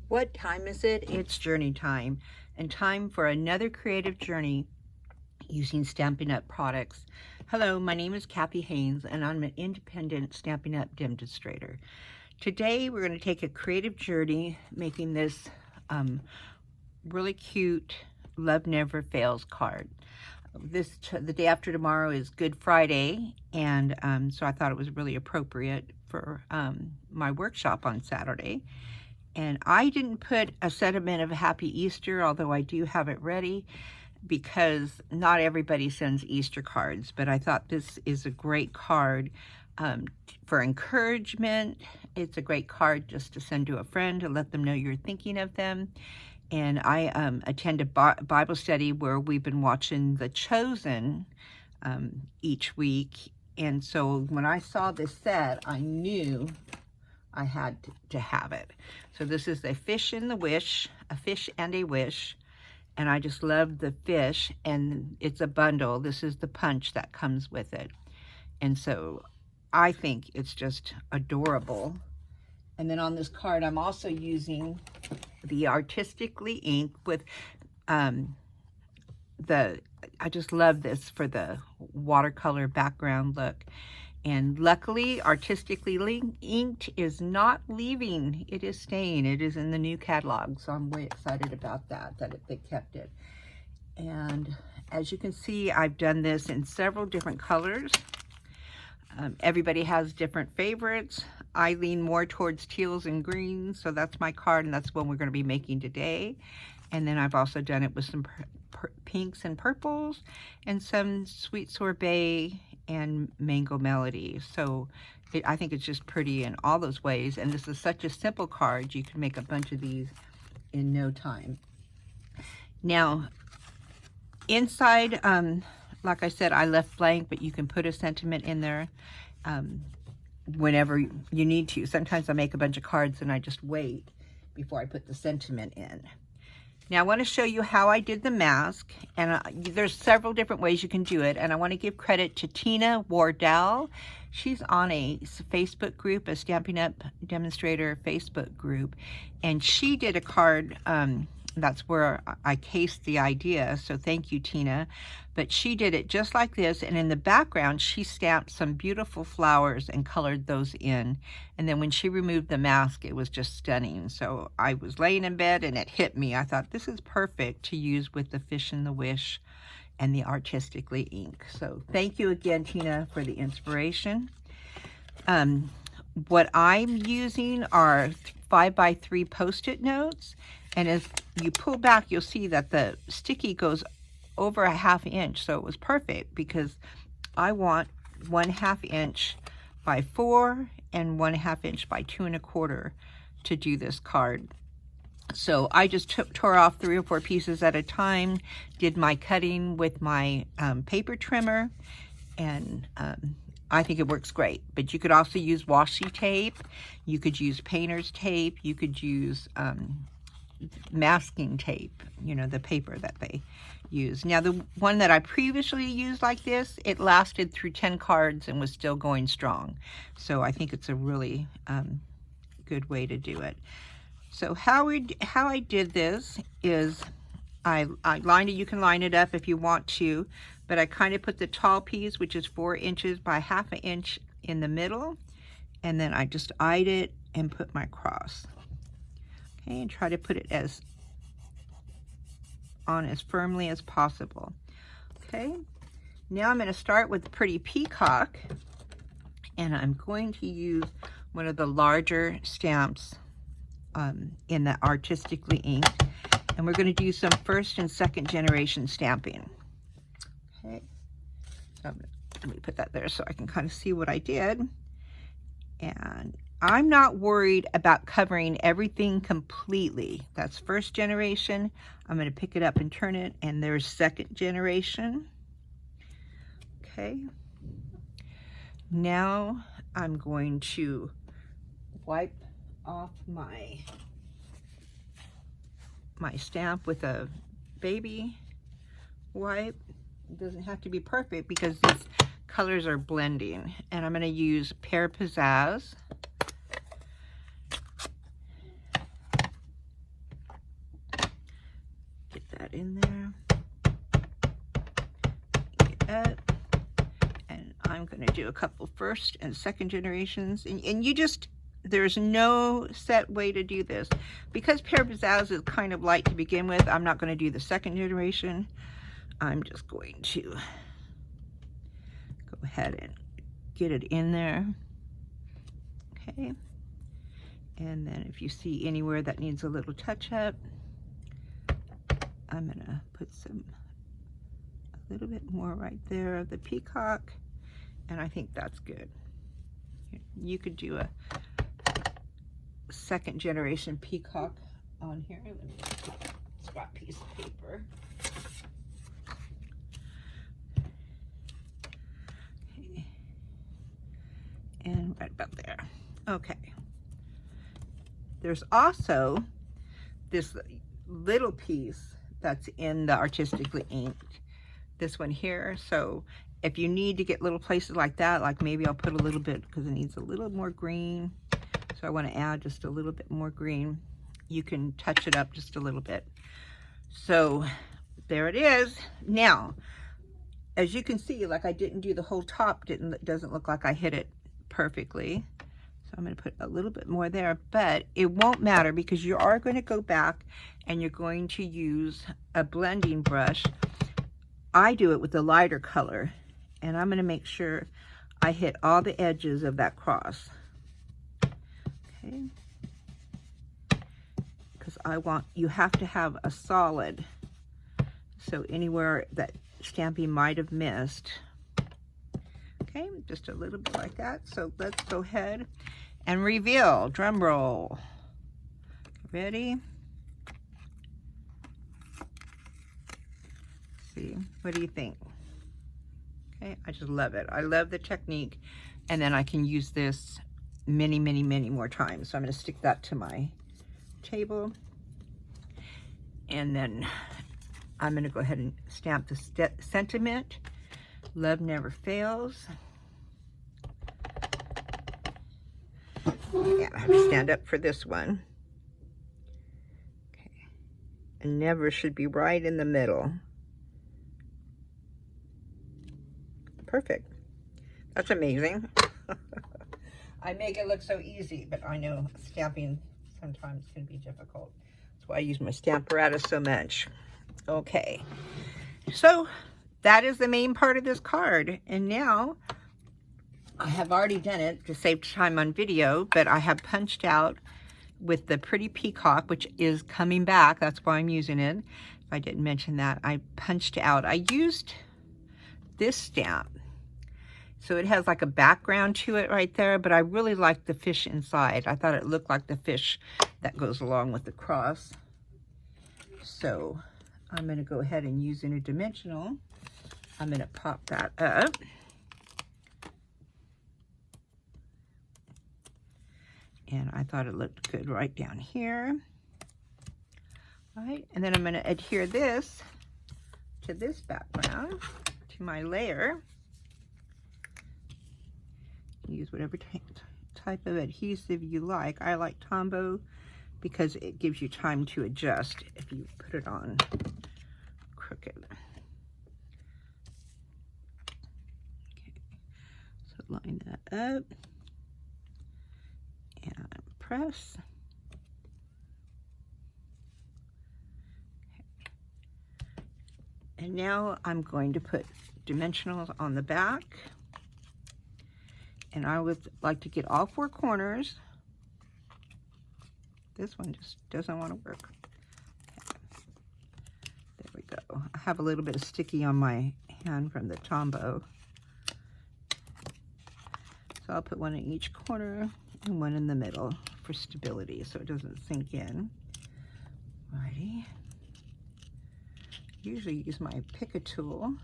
What time is it? It's journey time, and time for another creative journey using Stampin' Up! Products. Hello, my name is Kathy Haynes, and I'm an independent Stampin' Up! Demonstrator. Today, we're going to take a creative journey making this really cute Love Never Fails card. The day after tomorrow is Good Friday, and so I thought it was really appropriate for my workshop on Saturday. And I didn't put a sentiment of Happy Easter, although I do have it ready, because not everybody sends Easter cards, but I thought this is a great card for encouragement. It's a great card just to send to a friend to let them know you're thinking of them. And I attend a Bible study where we've been watching The Chosen each week. And so when I saw this set, I knew I had to have it. So this is a fish and the wish, a fish and a wish. And I just love the fish, and it's a bundle. This is the punch that comes with it. And so I think it's just adorable. And then on this card, I'm also using the Artistically ink with I just love this for the watercolor background look. And luckily, Artistically inked is not leaving. It is staying. It is in the new catalog, so I'm way excited about that they kept it. And as you can see, I've done this in several different colors. Everybody has different favorites. I lean more towards teals and greens, so that's my card, and that's one we're going to be making today. And then I've also done it with some pinks and purples, and some sweet sorbet and mango melody. So I think it's just pretty in all those ways. And this is such a simple card. You can make a bunch of these in no time. Now, inside, like I said, I left blank, but you can put a sentiment in there whenever you need to. Sometimes I make a bunch of cards and I just wait before I put the sentiment in. Now I want to show you how I did the mask, and there's several different ways you can do it, and I want to give credit to Tina Wardell. She's on a Facebook group, a Stampin' Up! Demonstrator Facebook group, and she did a card, that's where I cased the idea, so thank you, Tina. But she did it just like this, and in the background, she stamped some beautiful flowers and colored those in. And then when she removed the mask, it was just stunning. So I was laying in bed, and it hit me. I thought, this is perfect to use with the fish and the wish and the Artistically ink. So thank you again, Tina, for the inspiration. What I'm using are 5x3 Post-it notes. And as you pull back, you'll see that the sticky goes over a 1/2 inch. So it was perfect because I want 1/2 inch by 4 and 1/2 inch by 2 1/4 to do this card. So I just tore off 3 or 4 pieces at a time, did my cutting with my paper trimmer, and I think it works great. But you could also use washi tape, you could use painter's tape, you could use masking tape, you know, the paper that they use. Now, the one that I previously used like this, it lasted through 10 cards and was still going strong. So I think it's a really good way to do it. So how I did this is I lined it. You can line it up if you want to, but I kind of put the tall piece, which is 4 inches by 1/2 inch, in the middle, and then I just eyed it and put my cross. Okay, and try to put it as firmly as possible. Okay, now I'm going to start with Pretty Peacock, and I'm going to use one of the larger stamps in the Artistically ink, and we're going to do some 1st and 2nd generation stamping. Okay, so let me put that there so I can kind of see what I did. And I'm not worried about covering everything completely. That's 1st generation. I'm going to pick it up and turn it, and there's 2nd generation. Okay. Now I'm going to wipe off my stamp with a baby wipe. It doesn't have to be perfect because these colors are blending. And I'm going to use Pear Pizzazz. that in there. Get up. And I'm going to do a couple first and second generations. And you just, there's no set way to do this. Because Pear Pizzazz is kind of light to begin with, I'm not going to do the second generation. I'm just going to go ahead and get it in there. Okay. And then if you see anywhere that needs a little touch up, I'm going to put a little bit more right there of the peacock, and I think that's good. You could do a second generation peacock on here. Let me get a scrap piece of paper. Okay. And right about there. Okay. There's also this little piece that's in the Artistically inked. This one here. So if you need to get little places like that, like maybe I'll put a little bit because it needs a little more green. So I want to add just a little bit more green. You can touch it up just a little bit. So there it is. Now, as you can see, like I didn't do the whole top, doesn't look like I hit it perfectly. So I'm going to put a little bit more there, but it won't matter because you are going to go back and you're going to use a blending brush. I do it with a lighter color, and I'm going to make sure I hit all the edges of that cross. Okay. Because you have to have a solid. So anywhere that Stampy might have missed. Okay, just a little bit like that. So let's go ahead and reveal. Drum roll. Ready? See, what do you think? Okay, I just love it. I love the technique, and then I can use this many, many, many more times. So I'm going to stick that to my table, and then I'm going to go ahead and stamp the sentiment. Love never fails. Yeah, I have to stand up for this one. Okay, and never should be right in the middle. Perfect. That's amazing. I make it look so easy, but I know stamping sometimes can be difficult. That's why I use my Stamparatus so much. Okay, so that is the main part of this card. And now I have already done it to save time on video, but I have punched out with the pretty peacock, which is coming back. That's why I'm using it. If I didn't mention that, I punched out. I used this stamp. So it has like a background to it right there, but I really like the fish inside. I thought it looked like the fish that goes along with the cross. So I'm going to go ahead and use interdimensional. I'm going to pop that up. And I thought it looked good right down here. All right, and then I'm going to adhere this to this background, to my layer. Use whatever type of adhesive you like. I like Tombow because it gives you time to adjust if you put it on crooked. Okay, so line that up and press. Okay. And now I'm going to put dimensionals on the back. And I would like to get all four corners. This one just doesn't want to work. Okay. There we go. I have a little bit of sticky on my hand from the Tombow. So I'll put one in each corner and one in the middle for stability so it doesn't sink in. Alrighty. Usually use my pick a tool.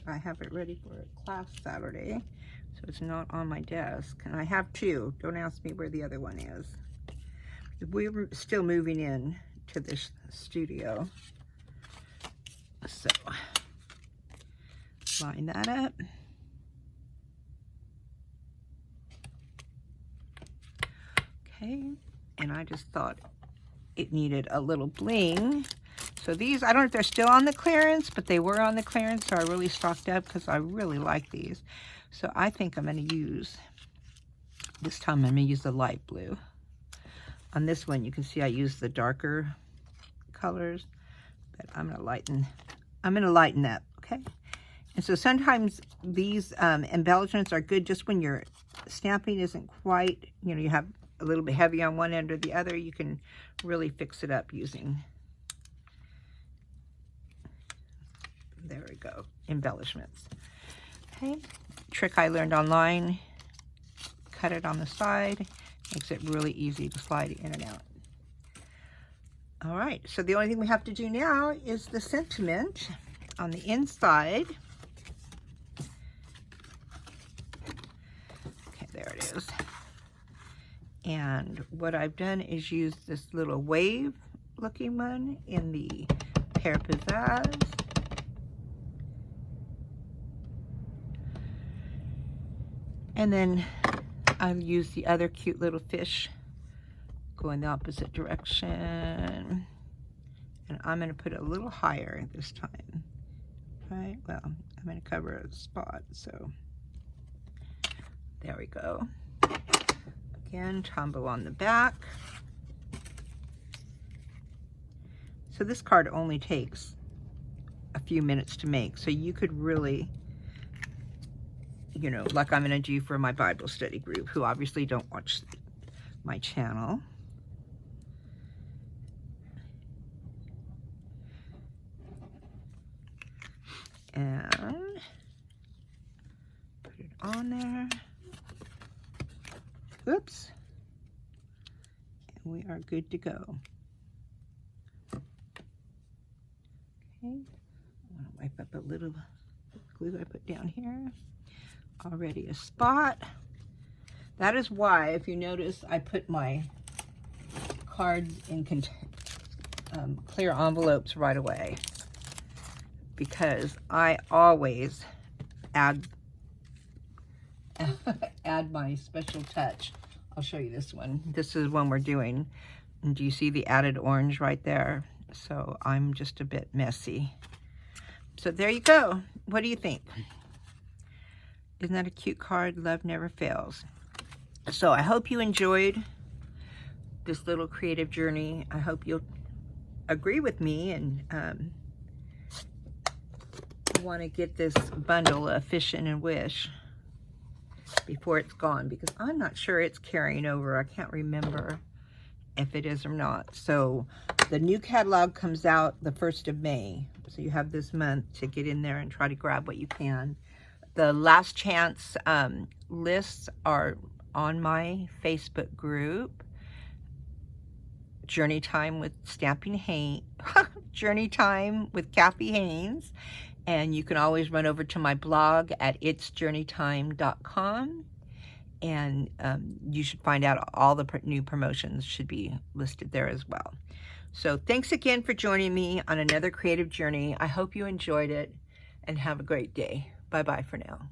I have it ready for a class Saturday. So it's not on my desk. And I have two. Don't ask me where the other one is. We're still moving in to this studio. So line that up. Okay. And I just thought it needed a little bling. So these, I don't know if they're still on the clearance, but they were on the clearance, so I really stocked up because I really like these. So I think I'm going to use, this time I'm going to use the light blue. On this one, you can see I use the darker colors, but I'm going to lighten up, okay? And so sometimes these embellishments are good just when your stamping isn't quite, you know, you have a little bit heavy on one end or the other. You can really fix it up using, there we go, embellishments. Okay, trick I learned online, cut it on the side, makes it really easy to slide in and out. All right, so the only thing we have to do now is the sentiment on the inside. Okay, there it is. And what I've done is use this little wave looking one in the Pear Pizzazz. And then I've used the other cute little fish going the opposite direction. And I'm going to put it a little higher this time. Right? Well, I'm going to cover a spot, so there we go. Again, Tombow on the back. So this card only takes a few minutes to make, so you could really, you know, like I'm going to do for my Bible study group, who obviously don't watch my channel. And put it on there. Oops. And we are good to go. Okay. I want to wipe up a little glue I put down here. Already a spot. That is why, if you notice, I put my cards in clear envelopes right away, because I always add my special touch. I'll show you this one. This is one we're doing. And do you see the added orange right there? So I'm just a bit messy. So there you go. What do you think? Isn't that a cute card? Love never fails. So I hope you enjoyed this little creative journey. I hope you'll agree with me and want to get this bundle of Fish and Wish before it's gone, because I'm not sure it's carrying over. I can't remember if it is or not. So the new catalog comes out the 1st of May. So you have this month to get in there and try to grab what you can. The last chance lists are on my Facebook group, Journey Time with Stampin' Haynes, Journey Time with Kathy Haynes. And you can always run over to my blog at itsjourneytime.com, and you should find out all the new promotions should be listed there as well. So thanks again for joining me on another creative journey. I hope you enjoyed it, and have a great day. Bye-bye for now.